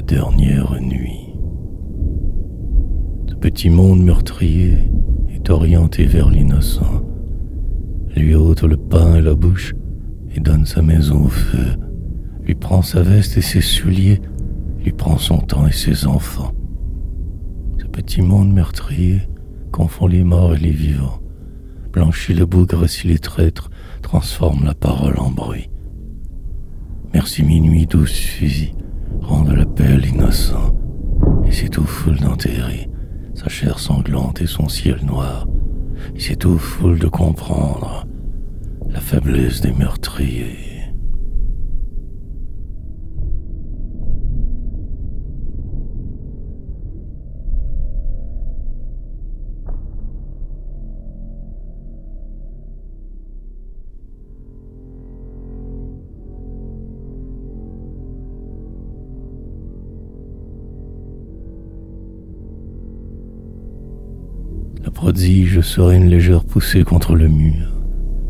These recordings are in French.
dernière nuit. Ce petit monde meurtrier est orienté vers l'innocent, lui ôte le pain et la bouche et donne sa maison au feu, lui prend sa veste et ses souliers, lui prend son temps et ses enfants. Ce petit monde meurtrier confond les morts et les vivants, blanchit le bougre si les traîtres transforment la parole en bruit. Merci minuit, douce fusil, rende la paix à l'innocent, et c'est tout foule d'enterrer sa chair sanglante et son ciel noir, et c'est tout foule de comprendre la faiblesse des meurtriers. Le prodige serait une légère poussée contre le mur.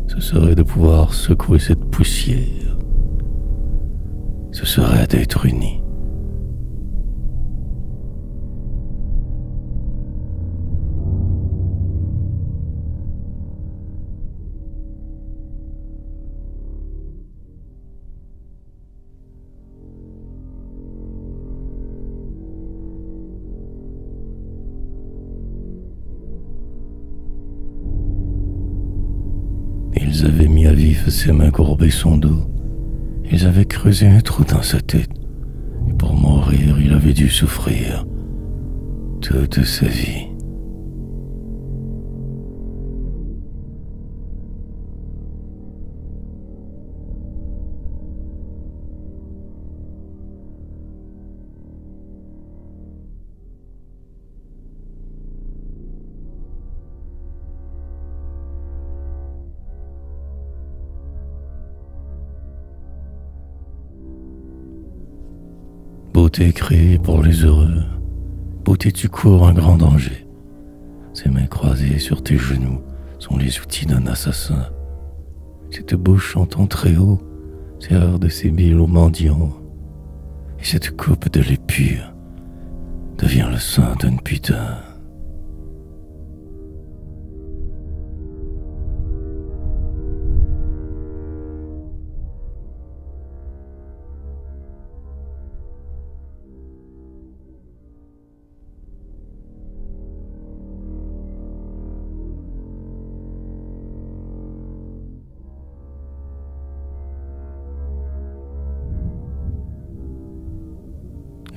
Ce serait de pouvoir secouer cette poussière. Ce serait d'être unis. Ils avaient mis à vif ses mains courbées son dos. Ils avaient creusé un trou dans sa tête. Et pour mourir, il avait dû souffrir toute sa vie. Beauté créée pour les heureux, beauté tu cours un grand danger. Ses mains croisées sur tes genoux sont les outils d'un assassin. Cette bouche chantant très haut sert de sébile aux mendiants. Et cette coupe de lait pur devient le sein d'une putain.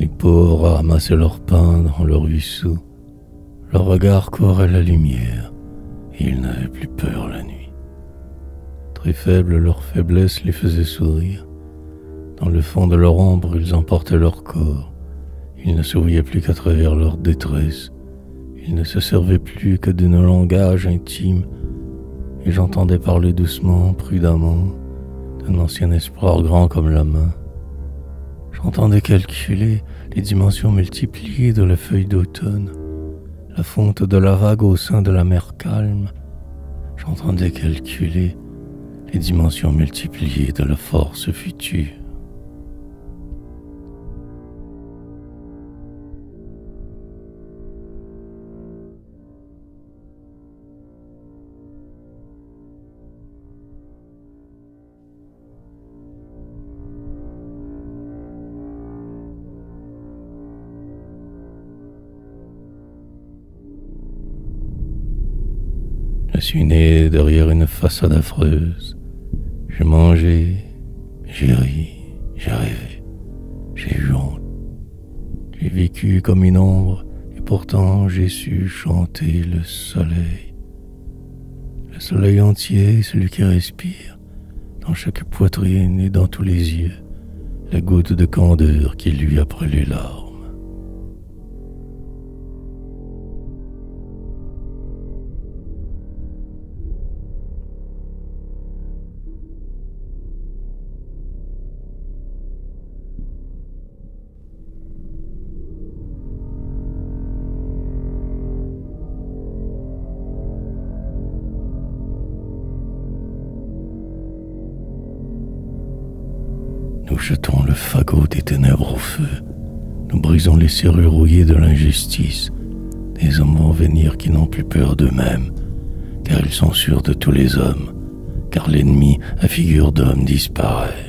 Les pauvres ramassaient leur pain dans le ruisseau. Leur regard courait la lumière, et ils n'avaient plus peur la nuit. Très faibles, leur faiblesse les faisait sourire. Dans le fond de leur ombre, ils emportaient leur corps. Ils ne souriaient plus qu'à travers leur détresse. Ils ne se servaient plus que d'un langage intime, et j'entendais parler doucement, prudemment, d'un ancien espoir grand comme la main. J'entendais calculer les dimensions multipliées de la feuille d'automne, la fonte de la vague au sein de la mer calme. J'entendais calculer les dimensions multipliées de la force future. Je suis né derrière une façade affreuse. J'ai mangé, j'ai ri, j'ai rêvé, j'ai eu honte. J'ai vécu comme une ombre et pourtant j'ai su chanter le soleil. Le soleil entier, celui qui respire, dans chaque poitrine et dans tous les yeux, la goutte de candeur qui lui après les larmes. Nous jetons le fagot des ténèbres au feu. Nous brisons les serrures rouillées de l'injustice. Des hommes vont venir qui n'ont plus peur d'eux-mêmes, car ils sont sûrs de tous les hommes, car l'ennemi à figure d'homme disparaît.